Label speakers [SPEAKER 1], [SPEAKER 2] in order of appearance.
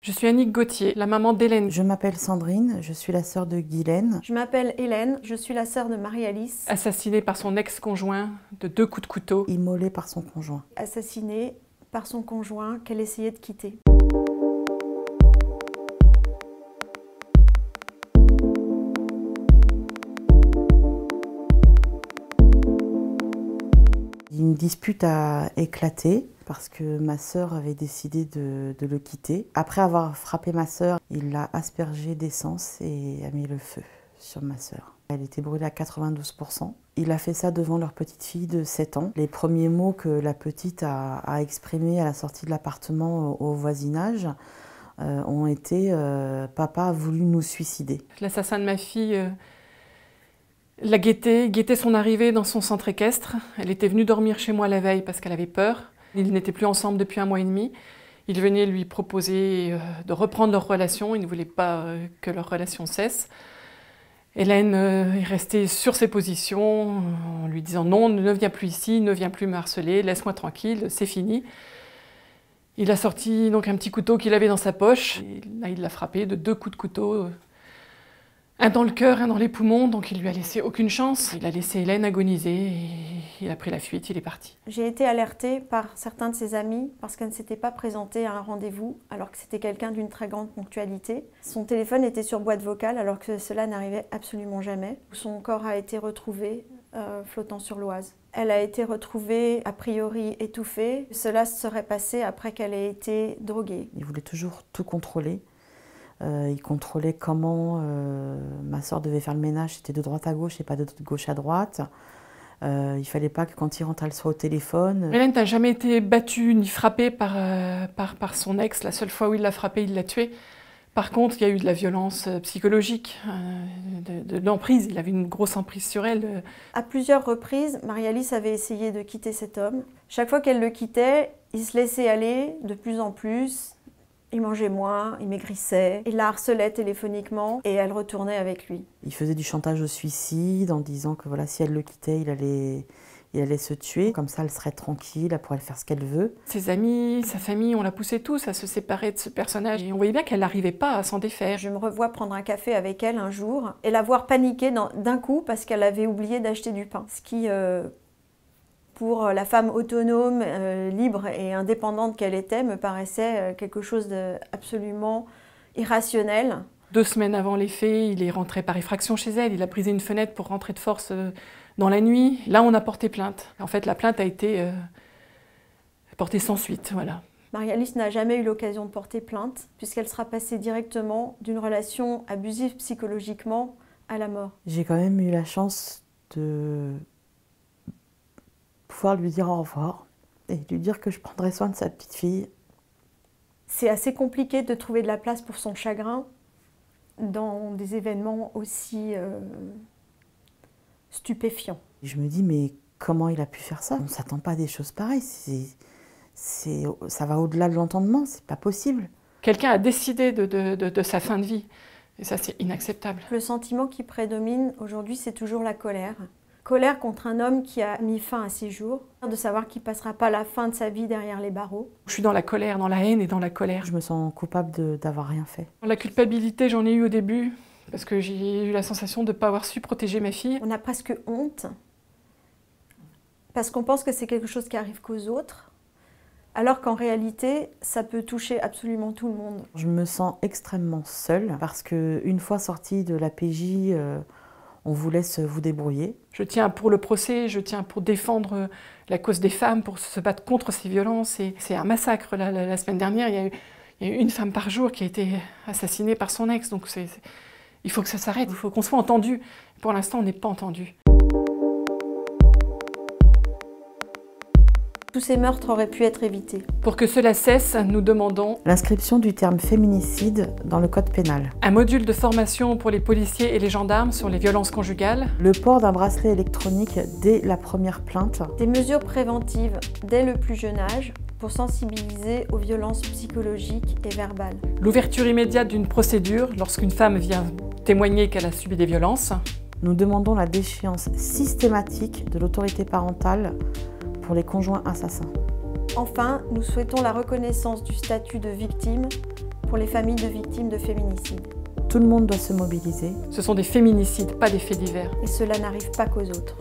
[SPEAKER 1] Je suis Annick Gauthier, la maman d'Hélène.
[SPEAKER 2] Je m'appelle Sandrine, je suis la sœur de Guylaine.
[SPEAKER 3] Je m'appelle Hélène, je suis la sœur de Marie-Alice.
[SPEAKER 1] Assassinée par son ex-conjoint de 2 coups de couteau.
[SPEAKER 2] Immolée par son conjoint.
[SPEAKER 3] Assassinée par son conjoint qu'elle essayait de quitter.
[SPEAKER 2] Une dispute a éclaté parce que ma sœur avait décidé de le quitter. Après avoir frappé ma sœur, il a aspergé d'essence et a mis le feu sur ma sœur. Elle était brûlée à 92%. Il a fait ça devant leur petite fille de 7 ans. Les premiers mots que la petite a exprimés à la sortie de l'appartement au voisinage ont été « Papa a voulu nous suicider ».
[SPEAKER 1] L'assassin de ma fille l'a guettait son arrivée dans son centre équestre. Elle était venue dormir chez moi la veille parce qu'elle avait peur. Ils n'étaient plus ensemble depuis 1 mois et demi. Il venait lui proposer de reprendre leur relation. Il ne voulait pas que leur relation cesse. Hélène est restée sur ses positions en lui disant « Non, ne viens plus ici, ne viens plus me harceler, laisse-moi tranquille, c'est fini ». Il a sorti donc un petit couteau qu'il avait dans sa poche. Et là, il l'a frappé de 2 coups de couteau. Un dans le cœur, un dans les poumons, donc il lui a laissé aucune chance. Il a laissé Hélène agoniser et il a pris la fuite, il est parti.
[SPEAKER 3] J'ai été alertée par certains de ses amis parce qu'elle ne s'était pas présentée à un rendez-vous alors que c'était quelqu'un d'une très grande ponctualité. Son téléphone était sur boîte vocale alors que cela n'arrivait absolument jamais. Son corps a été retrouvé flottant sur l'Oise. Elle a été retrouvée a priori étouffée. Cela se serait passé après qu'elle ait été droguée.
[SPEAKER 2] Il voulait toujours tout contrôler. Il contrôlait comment ma sœur devait faire le ménage, c'était de droite à gauche et pas de gauche à droite. Il ne fallait pas que quand il rentre, elle soit au téléphone.
[SPEAKER 1] Hélène n'a jamais été battue ni frappée par son ex. La seule fois où il l'a frappée, il l'a tuée. Par contre, il y a eu de la violence psychologique, de l'emprise. Il avait une grosse emprise sur elle.
[SPEAKER 3] À plusieurs reprises, Marie-Alice avait essayé de quitter cet homme. Chaque fois qu'elle le quittait, il se laissait aller de plus en plus. Il mangeait moins, il maigrissait, il la harcelait téléphoniquement et elle retournait avec lui.
[SPEAKER 2] Il faisait du chantage au suicide en disant que voilà, si elle le quittait, il allait se tuer. Comme ça, elle serait tranquille, elle pourrait faire ce qu'elle veut.
[SPEAKER 1] Ses amis, sa famille, on l'a poussé tous à se séparer de ce personnage. Et on voyait bien qu'elle n'arrivait pas à s'en défaire.
[SPEAKER 3] Je me revois prendre un café avec elle un jour et la voir paniquer d'un coup parce qu'elle avait oublié d'acheter du pain. Ce qui, pour la femme autonome, libre et indépendante qu'elle était, me paraissait quelque chose d'absolument irrationnel.
[SPEAKER 1] 2 semaines avant les faits, il est rentré par effraction chez elle. Il a brisé une fenêtre pour rentrer de force dans la nuit. Là, on a porté plainte. En fait, la plainte a été portée sans suite, voilà.
[SPEAKER 3] Marie-Alice n'a jamais eu l'occasion de porter plainte puisqu'elle sera passée directement d'une relation abusive psychologiquement à la mort.
[SPEAKER 2] J'ai quand même eu la chance de pouvoir lui dire au revoir et lui dire que je prendrais soin de sa petite fille.
[SPEAKER 3] C'est assez compliqué de trouver de la place pour son chagrin dans des événements aussi stupéfiants.
[SPEAKER 2] Je me dis, mais comment il a pu faire ça? On ne s'attend pas à des choses pareilles. Ça va au-delà de l'entendement, c'est pas possible.
[SPEAKER 1] Quelqu'un a décidé de sa fin de vie. Et ça, c'est inacceptable.
[SPEAKER 3] Le sentiment qui prédomine aujourd'hui, c'est toujours la colère. Colère contre un homme qui a mis fin à ses jours, de savoir qu'il ne passera pas la fin de sa vie derrière les barreaux.
[SPEAKER 1] Je suis dans la colère, dans la haine et dans la colère.
[SPEAKER 2] Je me sens coupable d'avoir rien fait.
[SPEAKER 1] La culpabilité, j'en ai eu au début, parce que j'ai eu la sensation de ne pas avoir su protéger ma fille.
[SPEAKER 3] On a presque honte, parce qu'on pense que c'est quelque chose qui arrive qu'aux autres, alors qu'en réalité, ça peut toucher absolument tout le monde.
[SPEAKER 2] Je me sens extrêmement seule, parce qu'une fois sortie de la PJ, on vous laisse vous débrouiller.
[SPEAKER 1] Je tiens pour le procès, je tiens pour défendre la cause des femmes, pour se battre contre ces violences. C'est un massacre. La semaine dernière, il y a eu 1 femme par jour qui a été assassinée par son ex. Donc il faut que ça s'arrête, il faut qu'on soit entendu. Pour l'instant, on n'est pas entendu.
[SPEAKER 3] Tous ces meurtres auraient pu être évités.
[SPEAKER 1] Pour que cela cesse, nous demandons
[SPEAKER 2] l'inscription du terme féminicide dans le code pénal.
[SPEAKER 1] Un module de formation pour les policiers et les gendarmes sur les violences conjugales.
[SPEAKER 2] Le port d'un bracelet électronique dès la première plainte.
[SPEAKER 3] Des mesures préventives dès le plus jeune âge pour sensibiliser aux violences psychologiques et verbales.
[SPEAKER 1] L'ouverture immédiate d'une procédure lorsqu'une femme vient témoigner qu'elle a subi des violences.
[SPEAKER 2] Nous demandons la déchéance systématique de l'autorité parentale pour les conjoints assassins.
[SPEAKER 3] Enfin, nous souhaitons la reconnaissance du statut de victime pour les familles de victimes de féminicide.
[SPEAKER 2] Tout le monde doit se mobiliser.
[SPEAKER 1] Ce sont des féminicides, pas des faits divers.
[SPEAKER 3] Et cela n'arrive pas qu'aux autres.